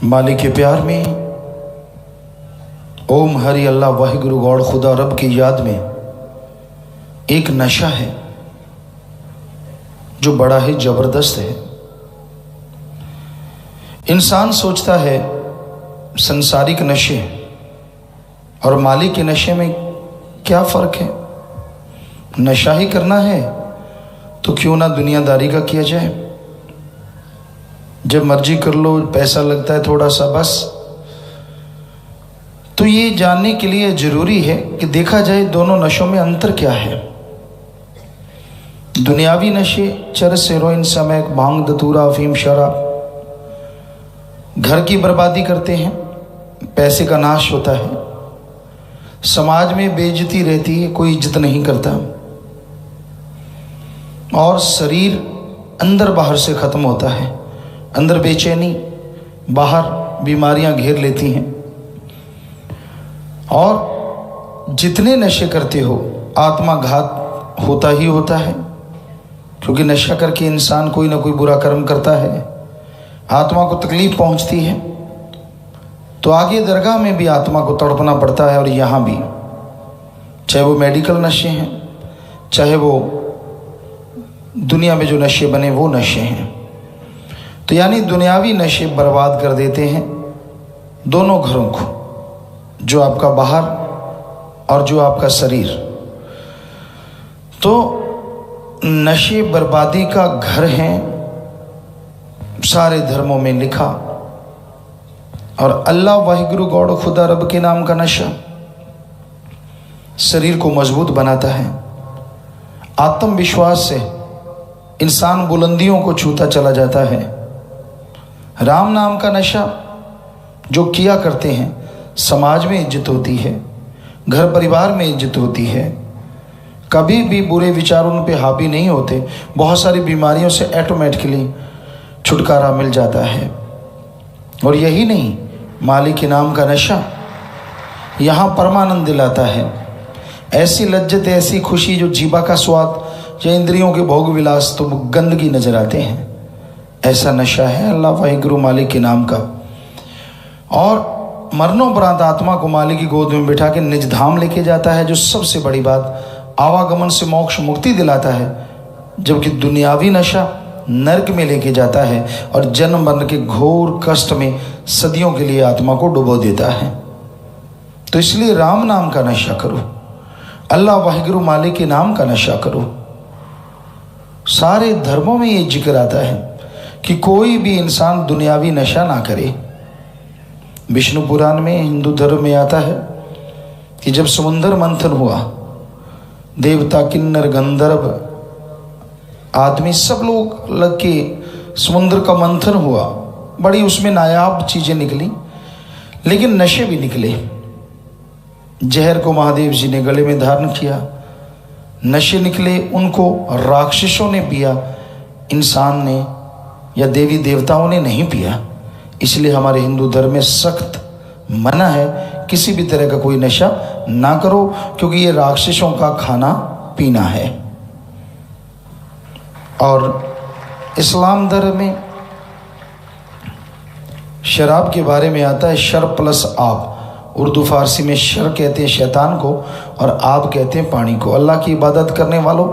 मालिक के प्यार में ओम हरि अल्लाह वाहिगुरु गौड़ खुदा रब की याद में एक नशा है जो बड़ा ही जबरदस्त है। इंसान सोचता है संसारिक नशे और मालिक के नशे में क्या फर्क है, नशा ही करना है तो क्यों ना दुनियादारी का किया जाए, जब मर्जी कर लो, पैसा लगता है थोड़ा सा बस। तो ये जानने के लिए जरूरी है कि देखा जाए दोनों नशों में अंतर क्या है। दुनियावी नशे चरस, हेरोइन, समैक, भांग, धतूरा, अफीम, शराब घर की बर्बादी करते हैं, पैसे का नाश होता है, समाज में बेइज्जती रहती है, कोई इज्जत नहीं करता और शरीर अंदर बाहर से खत्म होता है। अंदर बेचैनी, बाहर बीमारियां घेर लेती हैं। और जितने नशे करते हो आत्मा घात होता ही होता है, क्योंकि नशा करके इंसान कोई ना कोई बुरा कर्म करता है, आत्मा को तकलीफ पहुंचती है, तो आगे दरगाह में भी आत्मा को तड़पना पड़ता है। और यहाँ भी, चाहे वो मेडिकल नशे हैं, चाहे वो दुनिया में जो नशे बने वो नशे हैं। तो यानी दुनियावी नशे बर्बाद कर देते हैं दोनों घरों को, जो आपका बाहर और जो आपका शरीर। तो नशे बर्बादी का घर हैं, सारे धर्मों में लिखा। और अल्लाह वाहिगुरु गौड़ खुदा रब के नाम का नशा शरीर को मजबूत बनाता है। आत्मविश्वास से इंसान बुलंदियों को छूता चला जाता है। राम नाम का नशा जो किया करते हैं, समाज में इज्जत होती है, घर परिवार में इज्जत होती है, कभी भी बुरे विचार उन पे हावी नहीं होते, बहुत सारी बीमारियों से ऑटोमेटिकली छुटकारा मिल जाता है। और यही नहीं, मालिक के नाम का नशा यहाँ परमानंद दिलाता है, ऐसी लज्जत, ऐसी खुशी जो जीवा का स्वाद या इंद्रियों के भोग विलास तो गंदगी नजर आते हैं, ऐसा नशा है अल्लाह वाहिगुरु मालिक के नाम का। और मरणोपरांत आत्मा को मालिक की गोद में बिठा के निज धाम लेके जाता है, जो सबसे बड़ी बात, आवागमन से मोक्ष मुक्ति दिलाता है। जबकि दुनियावी नशा नरक में लेके जाता है और जन्म मरण के घोर कष्ट में सदियों के लिए आत्मा को डुबो देता है। तो इसलिए राम नाम का नशा करो, अल्लाह वाहिगुरु मालिक के नाम का नशा करो। सारे धर्मों में ये जिक्र आता है कि कोई भी इंसान दुनियावी नशा ना करे। विष्णु पुराण में, हिंदू धर्म में आता है कि जब समुद्र मंथन हुआ, देवता, किन्नर, गंधर्व आदमी सब लोग लग के समुद्र का मंथन हुआ, बड़ी उसमें नायाब चीजें निकली, लेकिन नशे भी निकले। जहर को महादेव जी ने गले में धारण किया, नशे निकले, उनको राक्षसों ने पिया, इंसान ने या देवी देवताओं ने नहीं पिया। इसलिए हमारे हिंदू धर्म में सख्त मना है, किसी भी तरह का कोई नशा ना करो, क्योंकि ये राक्षसों का खाना पीना है। और इस्लाम धर्म में शराब के बारे में आता है, शर प्लस आब। उर्दू फारसी में शर कहते हैं शैतान को और आब कहते हैं पानी को। अल्लाह की इबादत करने वालों,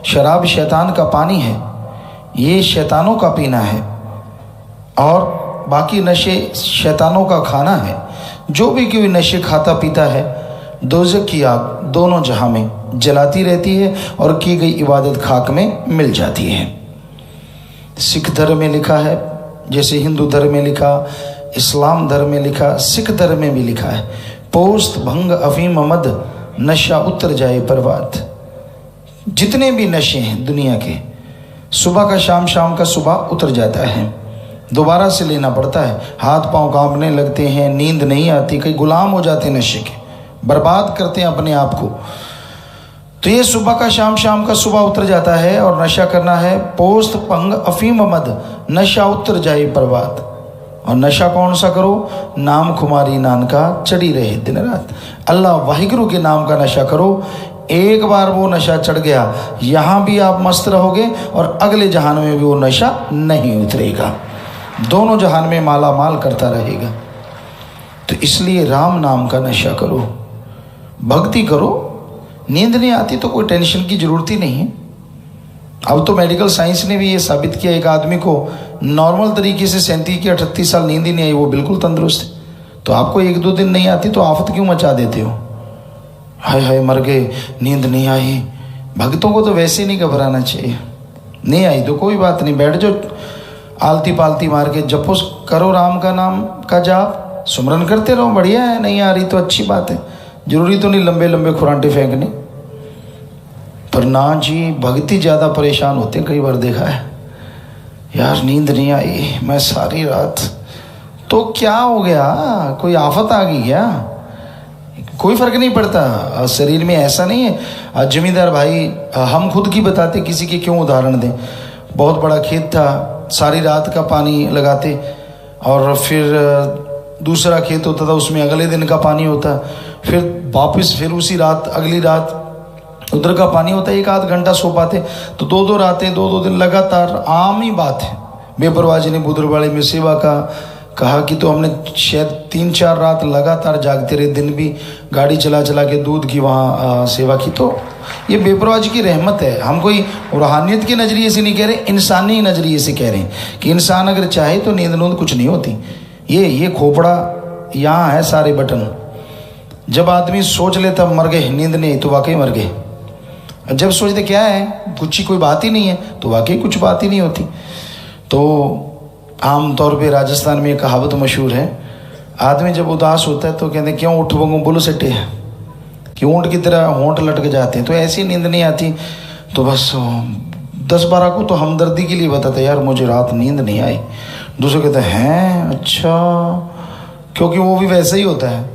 शराब शैतान का पानी है, ये शैतानों का पीना है, और बाकी नशे शैतानों का खाना है। जो भी कोई नशे खाता पीता है, दोज़ख की आग दोनों जहां में जलाती रहती है और की गई इबादत खाक में मिल जाती है। सिख धर्म में लिखा है, जैसे हिंदू धर्म में लिखा, इस्लाम धर्म में लिखा, सिख धर्म में भी लिखा है, पोस्त, भंग, अफीम, मद, नशा उतर जाए बर्बाद। जितने भी नशे हैं दुनिया के, सुबह का शाम, शाम का सुबह उतर जाता है, दोबारा से लेना पड़ता है, हाथ पांव कांपने लगते हैं, नींद नहीं आती, कई गुलाम हो जाते हैं नशे के, बर्बाद करते हैं अपने आप को। तो ये सुबह का शाम, शाम का सुबह उतर जाता है और नशा करना है, पोस्त, भंग, अफीम, मद, नशा उतर जाए बर्बाद। और नशा कौन सा करो? नाम खुमारी नान का चढ़ी रहे दिन रात, अल्लाह वाहिगुरु के नाम का नशा करो। एक बार वो नशा चढ़ गया, यहाँ भी आप मस्त रहोगे और अगले जहान में भी वो नशा नहीं उतरेगा। दोनों जहान में माला माल करता रहेगा। तो इसलिए राम नाम का नशा करो, भक्ति करो। नींद नहीं आती तो कोई टेंशन की जरूरत ही नहीं है। अब तो मेडिकल साइंस ने भी ये साबित किया, एक आदमी को नॉर्मल तरीके से 37 या 38 साल नींद ही नहीं आई, वो बिल्कुल तंदुरुस्त है। तो आपको 1-2 दिन नहीं आती तो आफत क्यों मचा देते हो? हाय हाय मर गए, नींद नहीं आई। भक्तों को तो वैसे नहीं घबराना चाहिए। नहीं आई तो कोई बात नहीं, बैठ जाओ, आलती पालती मार के जपो, करो राम का नाम का जाप, सुमरन करते रहो, बढ़िया है। नहीं आ रही तो अच्छी बात है, जरूरी तो नहीं लंबे लंबे खुरांटे फेंकने। पर ना जी, भक्ति ज़्यादा परेशान होते हैं। कई बार देखा है, यार नींद नहीं आई मैं सारी रात, तो क्या हो गया? कोई आफत आ गई क्या? कोई फर्क नहीं पड़ता शरीर में, ऐसा नहीं है। जमींदार भाई, हम खुद की बताते, किसी के क्यों उदाहरण दें। बहुत बड़ा खेत था, सारी रात का पानी लगाते और फिर दूसरा खेत होता था, उसमें अगले दिन का पानी होता, फिर वापस फिर उसी रात अगली रात उधर का पानी होता। 1-8 घंटा सो पाते, तो 2-2 रातें 2-2 दिन लगातार। आम ही बात है। बेपरवाह ने बुधरवाड़े में सेवा का कहा कि तो हमने शायद 3-4 रात लगातार जागते रहे, दिन भी गाड़ी चला चला के दूध की वहाँ सेवा की। तो ये बेपरवाह जी की रहमत है। हम कोई रूहानियत के नज़रिए से नहीं कह रहे, इंसानी नज़रिए से कह रहे हैं कि इंसान अगर चाहे तो नींद नूंद कुछ नहीं होती। ये खोपड़ा यहाँ है, सारे बटन। जब आदमी सोच लेता मर गए, नींद नहीं आई, तो वाकई मर गए। जब सोचते क्या है, कुछ कोई बात ही नहीं है, तो वाकई कुछ बात ही नहीं होती। तो आम तौर पे राजस्थान में एक कहावत मशहूर है, आदमी जब उदास होता है तो कहते क्यों उठ बंगो बोलो सटे है, कि ऊँट की तरह होंठ लटक जाते हैं। तो ऐसी नींद नहीं आती तो बस 10-12 को तो हमदर्दी के लिए बताते, यार मुझे रात नींद नहीं आई। दूसरे कहते हैं अच्छा, क्योंकि वो भी वैसे ही होता है,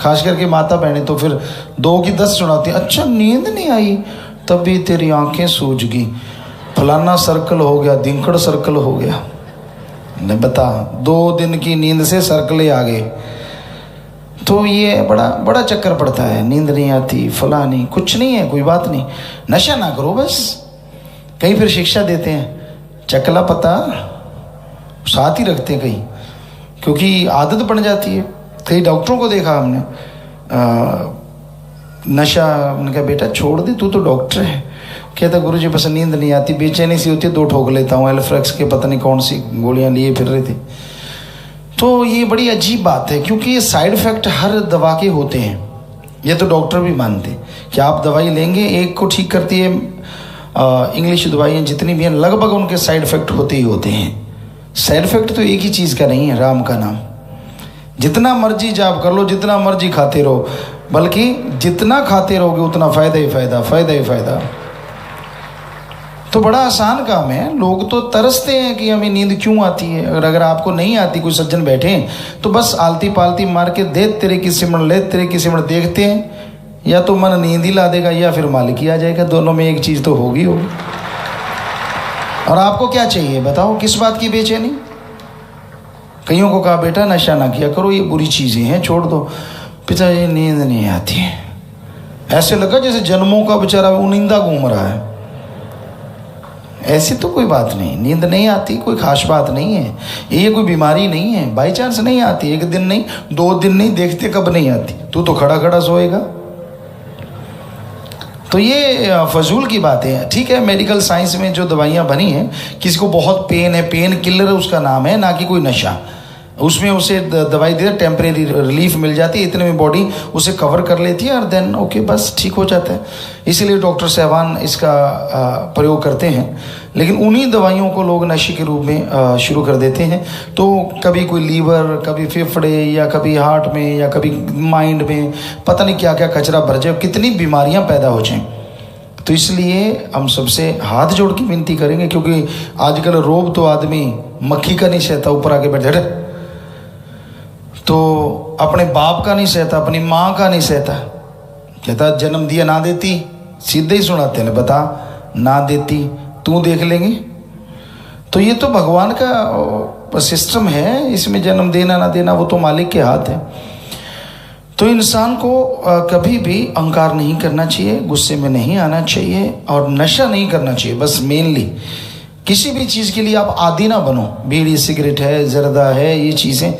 खास करके माता बहनें तो फिर 2 की 10 सुनाती, अच्छा नींद नहीं आई, तब भी तेरी आंखें सूज गई, फलाना सर्कल हो गया, दिंकड़ सर्कल हो गया। ने बता 2 दिन की नींद से सर्कल आ गए। तो ये बड़ा चक्कर पड़ता है, नींद नहीं आती, फला नहीं, कुछ नहीं है, कोई बात नहीं, नशा ना करो बस। कहीं फिर शिक्षा देते हैं, चकला पता साथ ही रखते हैं कहीं, क्योंकि आदत बन जाती है। कई डॉक्टरों को देखा हमने, नशा, उन्होंने कहा बेटा छोड़ दे, तू तो डॉक्टर है। कहता गुरुजी बस नींद नहीं आती, बेचैनी सी होती है, 2 ठोक लेता हूँ, एल्फ्रेक्स के पता नहीं कौन सी गोलियां लिए फिर रहे थे। तो ये बड़ी अजीब बात है, क्योंकि ये साइड इफेक्ट हर दवा के होते हैं। ये तो डॉक्टर भी मानते कि आप दवाई लेंगे, एक को ठीक करती है, इंग्लिश दवाइयाँ जितनी भी हैं लगभग उनके साइड इफेक्ट होते ही होते हैं। साइड इफेक्ट तो एक ही चीज़ का नहीं है, राम का नाम। जितना मर्जी जाप कर लो, जितना मर्जी खाते रहो, बल्कि जितना खाते रहोगे उतना फ़ायदा ही फ़ायदा, फ़ायदा ही फ़ायदा। तो बड़ा आसान काम है। लोग तो तरसते हैं कि हमें नींद क्यों आती है। अगर आपको नहीं आती, कोई सज्जन बैठे हैं तो बस आलती पालती मार के दे तेरे की सिमरण, ले तेरे की सिमरण देखते हैं, या तो मन नींद ही ला देगा या फिर मालिक ही आ जाएगा। दोनों में एक चीज़ तो होगी। और आपको क्या चाहिए बताओ, किस बात की बेचैनी? कईयों को कहा बेटा नशा ना किया करो, ये बुरी चीज़ें हैं, छोड़ दो। पिताजी नींद नहीं आती है, ऐसे लगा जैसे जन्मों का बेचारा उनिंदा घूम रहा है। ऐसी तो कोई बात नहीं, नींद नहीं आती कोई खास बात नहीं है, ये कोई बीमारी नहीं है, बाई चांस नहीं आती। 1 दिन नहीं, 2 दिन नहीं, देखते कब नहीं आती। तू तो खड़ा खड़ा सोएगा। तो ये फजूल की बात है। ठीक है, मेडिकल साइंस में जो दवाइयाँ बनी हैं, किसी को बहुत पेन है, पेन किलर उसका नाम है, ना कि कोई नशा। उसमें उसे दवाई दे, टेम्परेरी रिलीफ मिल जाती है, इतने में बॉडी उसे कवर कर लेती है और देन ओके बस ठीक हो जाता है। इसीलिए डॉक्टर साहबान इसका प्रयोग करते हैं। लेकिन उन्हीं दवाइयों को लोग नशे के रूप में शुरू कर देते हैं। तो कभी कोई लीवर, कभी फेफड़े, या कभी हार्ट में, या कभी माइंड में, पता नहीं क्या क्या कचरा भर जाए, कितनी बीमारियां पैदा हो जाएं। तो इसलिए हम सबसे हाथ जोड़ के विनती करेंगे, क्योंकि आजकल रोब तो आदमी मक्खी का नहीं सहता, ऊपर आके बैठ जाए, तो अपने बाप का नहीं सहता, अपनी माँ का नहीं सहता। कहता जन्म दिया ना देती, सीधे ही सुनाते हैं, बता ना देती तू देख लेंगे। तो ये तो भगवान का सिस्टम है, इसमें जन्म देना ना देना वो तो मालिक के हाथ है। तो इंसान को कभी भी अहंकार नहीं करना चाहिए, गुस्से में नहीं आना चाहिए और नशा नहीं करना चाहिए। बस मेनली किसी भी चीज़ के लिए आप आदी ना बनो। बीड़ी सिगरेट है, जर्दा है, ये चीज़ें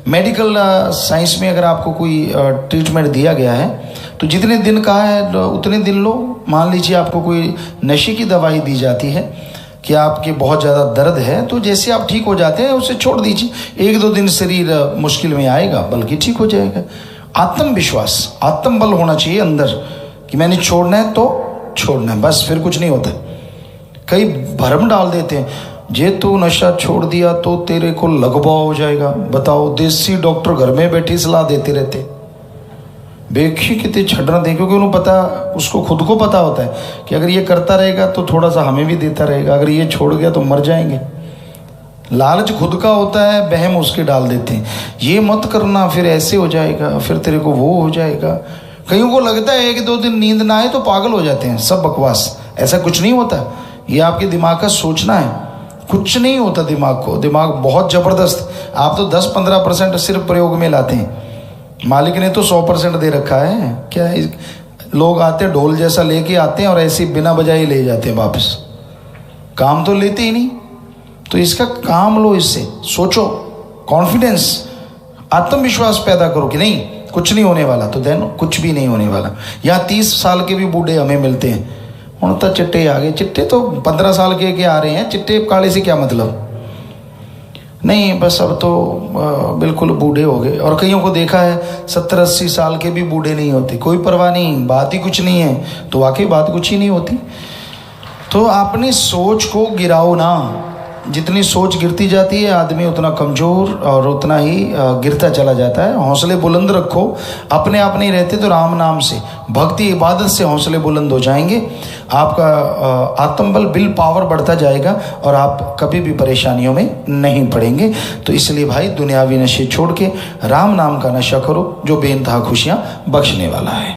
मेडिकल साइंस में अगर आपको कोई ट्रीटमेंट दिया गया है तो जितने दिन का है उतने दिन लो। मान लीजिए आपको कोई नशे की दवाई दी जाती है कि आपके बहुत ज़्यादा दर्द है, तो जैसे आप ठीक हो जाते हैं उसे छोड़ दीजिए। 1-2 दिन शरीर मुश्किल में आएगा, बल्कि ठीक हो जाएगा। आत्मविश्वास, आत्मबल होना चाहिए अंदर कि मैंने छोड़ना है तो छोड़ना है, बस, फिर कुछ नहीं होता। कई भरम डाल देते हैं, जे तू नशा छोड़ दिया तो तेरे को लगवा हो जाएगा। बताओ, देसी डॉक्टर घर में बैठी सलाह देते रहते। देखिए कितने छड़ना दे, क्योंकि उन्हें पता, उसको खुद को पता होता है कि अगर ये करता रहेगा तो थोड़ा सा हमें भी देता रहेगा, अगर ये छोड़ गया तो मर जाएंगे। लालच खुद का होता है, बहम उसके डाल देते हैं, ये मत करना फिर ऐसे हो जाएगा, फिर तेरे को वो हो जाएगा। कईयों को लगता है 1-2 दिन नींद ना आए तो पागल हो जाते हैं। सब बकवास, ऐसा कुछ नहीं होता। ये आपके दिमाग का सोचना है, कुछ नहीं होता दिमाग को। दिमाग बहुत ज़बरदस्त, आप तो 10-15% सिर्फ प्रयोग में लाते हैं, मालिक ने तो 100% दे रखा है। क्या है? लोग आते हैं ढोल जैसा लेके आते हैं और ऐसे बिना बजाए ले जाते हैं वापस, काम तो लेते ही नहीं। तो इसका काम लो, इससे सोचो, कॉन्फिडेंस, आत्मविश्वास पैदा करो कि नहीं कुछ नहीं होने वाला, तो देन कुछ भी नहीं होने वाला। यहाँ 30 साल के भी बूढ़े हमें मिलते हैं, उन तो चिट्टे आ गए। चिट्टे तो 15 साल के आ रहे हैं, चिट्टे काले से क्या मतलब? नहीं, बस अब तो बिल्कुल बूढ़े हो गए। और कईयों को देखा है 70-80 साल के भी बूढ़े नहीं होते, कोई परवाह नहीं, बात ही कुछ नहीं है। तो वाकई बात कुछ ही नहीं होती। तो अपनी सोच को गिराओ ना, जितनी सोच गिरती जाती है आदमी उतना कमज़ोर और उतना ही गिरता चला जाता है। हौसले बुलंद रखो, अपने आप नहीं रहते तो राम नाम से, भक्ति इबादत से हौसले बुलंद हो जाएंगे। आपका आत्मबल, विल पावर बढ़ता जाएगा और आप कभी भी परेशानियों में नहीं पड़ेंगे। तो इसलिए भाई, दुनियावी नशे छोड़ के राम नाम का नशा करो, जो बेइंतहा खुशियाँ बख्शने वाला है।